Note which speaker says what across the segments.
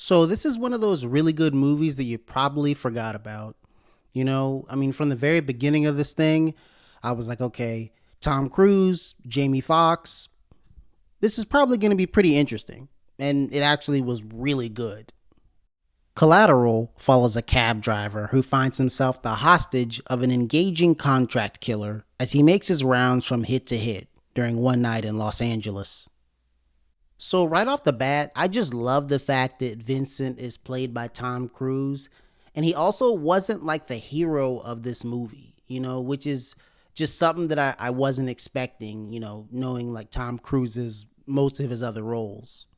Speaker 1: So this is one of those really good movies that you probably forgot about. From the very beginning of this thing, I was like, okay, Tom Cruise, Jamie Foxx, this is probably going to be pretty interesting. And it actually was really good. Collateral follows a cab driver who finds himself the hostage of an engaging contract killer as he makes his rounds from hit to hit during one night in Los Angeles. So right off the bat, I just love the fact that Vincent is played by Tom Cruise, and he also wasn't like the hero of this movie, which is just something that I wasn't expecting, knowing like Tom Cruise's most of his other roles.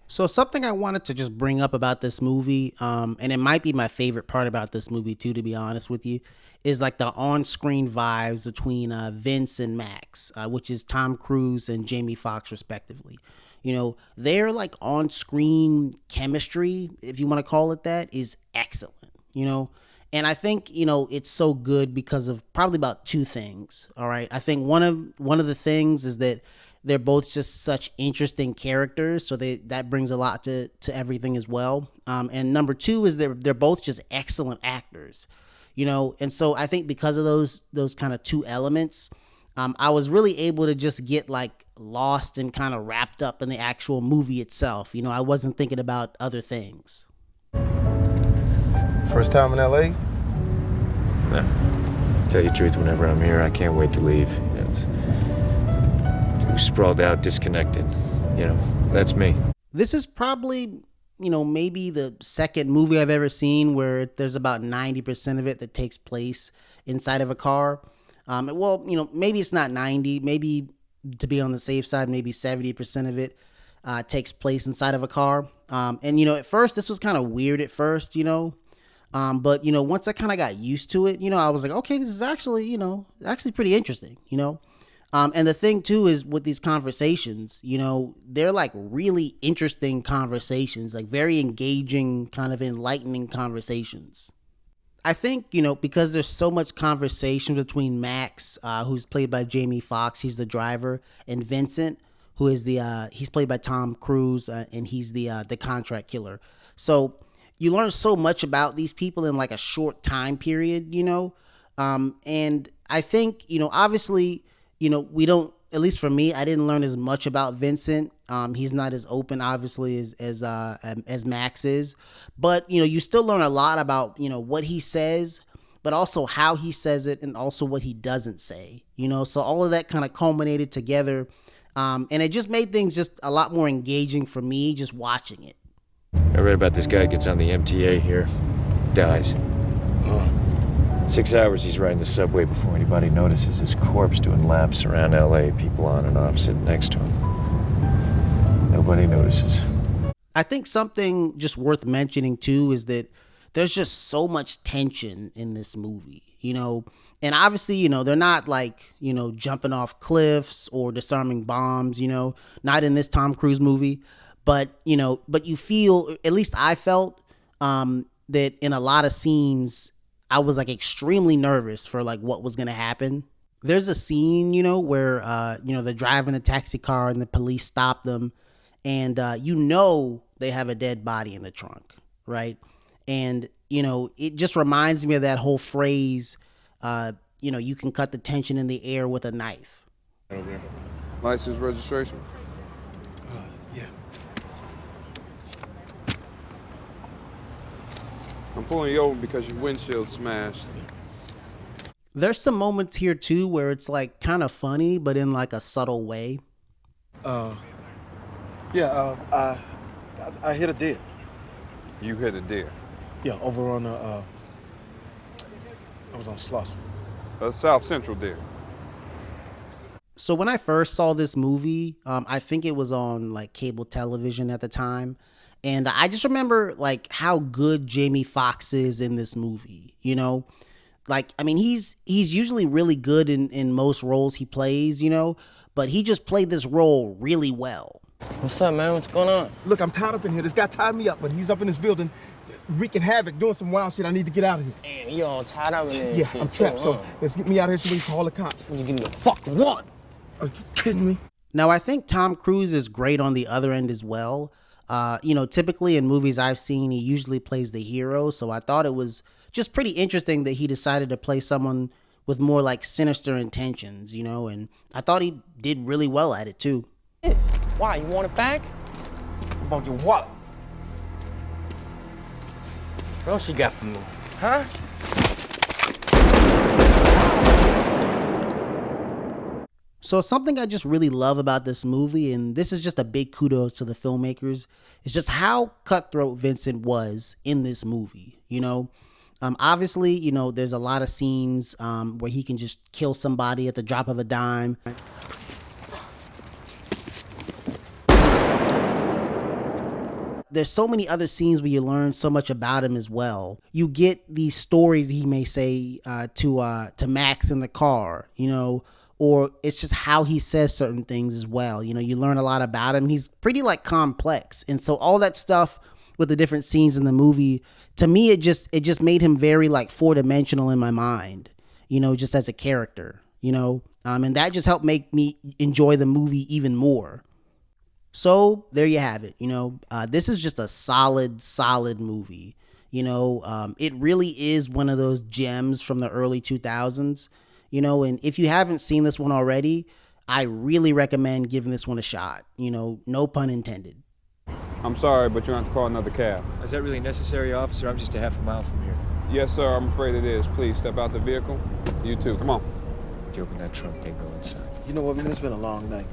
Speaker 1: So something I wanted to just bring up about this movie, and it might be my favorite part about this movie too, to be honest with you, is like the on-screen vibes between Vince and Max, which is Tom Cruise and Jamie Foxx respectively. Their like on-screen chemistry, if you want to call it that, is excellent, and I think, it's so good because of probably about two things. All right. I think one of the things is that they're both just such interesting characters. So that brings a lot to everything as well. And number two is they're both just excellent actors, and so I think because of those kind of two elements, I was really able to just get like lost and kind of wrapped up in the actual movie itself. I wasn't thinking about other things.
Speaker 2: First time in LA?
Speaker 3: No. Tell you the truth, whenever I'm here, I can't wait to leave. Too sprawled out, disconnected. That's me.
Speaker 1: This is probably, maybe the second movie I've ever seen where there's about 90% of it that takes place inside of a car. Maybe it's not 90, maybe to be on the safe side, maybe 70% of it takes place inside of a car. At first, this was kind of weird at first, but once I kind of got used to it, I was like, okay, this is actually pretty interesting, and the thing too is with these conversations, they're like really interesting conversations, like very engaging, kind of enlightening conversations. I think, because there's so much conversation between Max, who's played by Jamie Foxx, he's the driver, and Vincent, who is he's played by Tom Cruise, and he's the contract killer. So you learn so much about these people in like a short time period, and I think, obviously, we don't, at least for me, I didn't learn as much about Vincent. He's not as open, obviously, as Max is, but you still learn a lot about what he says, but also how he says it, and also what he doesn't say. So all of that kind of culminated together, and it just made things just a lot more engaging for me just watching it.
Speaker 3: I read about this guy gets on the MTA here, dies. 6 hours he's riding the subway before anybody notices his corpse doing laps around LA, people on and off sitting next to him. Nobody notices.
Speaker 1: I think something just worth mentioning too is that there's just so much tension in this movie, and obviously, they're not like, jumping off cliffs or disarming bombs, not in this Tom Cruise movie, but you feel, at least I felt, that in a lot of scenes, I was like extremely nervous for like what was going to happen. There's a scene, where, they're driving a taxi car and the police stop them, and, they have a dead body in the trunk. Right. And, it just reminds me of that whole phrase, you can cut the tension in the air with a knife.
Speaker 4: License, registration?
Speaker 2: Yeah.
Speaker 4: I'm pulling you over because your windshield's smashed.
Speaker 1: There's some moments here too where it's like kind of funny, but in like a subtle way.
Speaker 2: I hit a deer.
Speaker 4: You hit a deer?
Speaker 2: Yeah, over on I was on Slauson.
Speaker 4: A South Central deer.
Speaker 1: So when I first saw this movie, I think it was on like cable television at the time. And I just remember like how good Jamie Foxx is in this movie, he's usually really good in most roles he plays, but he just played this role really well.
Speaker 5: What's up, man? What's going on?
Speaker 2: Look, I'm tied up in here. This guy tied me up, but he's up in this building wreaking havoc, doing some wild shit. I need to get out of here.
Speaker 5: Damn, you all tied up in there.
Speaker 2: Yeah, I'm trapped, so let's get me out of here so we can call the cops.
Speaker 5: You give me the fucking one.
Speaker 2: Are you kidding me?
Speaker 1: Now, I think Tom Cruise is great on the other end as well. Typically in movies I've seen, he usually plays the hero. So I thought it was just pretty interesting that he decided to play someone with more like sinister intentions, and I thought he did really well at it too.
Speaker 5: Yes. Why? You want it back?
Speaker 2: What about your wallet?
Speaker 5: What else you got for me? Huh?
Speaker 1: So something I just really love about this movie, and this is just a big kudos to the filmmakers, is just how cutthroat Vincent was in this movie. Obviously, there's a lot of scenes where he can just kill somebody at the drop of a dime. There's so many other scenes where you learn so much about him as well. You get these stories he may say to Max in the car, or it's just how he says certain things as well. You learn a lot about him. He's pretty like complex. And so all that stuff with the different scenes in the movie, to me, it just made him very like 4-dimensional in my mind, just as a character, and that just helped make me enjoy the movie even more. So there you have it. This is just a solid movie. It really is one of those gems from the early 2000s. And if you haven't seen this one already, I really recommend giving this one a shot. No pun intended.
Speaker 4: I'm sorry, but you're going to have to call another cab.
Speaker 3: Is that really necessary, officer? I'm just a half a mile from here.
Speaker 4: Yes, sir, I'm afraid it is. Please step out the vehicle. You too, come on.
Speaker 3: If you open that trunk, they go inside.
Speaker 2: You know what, man? It's been a long night.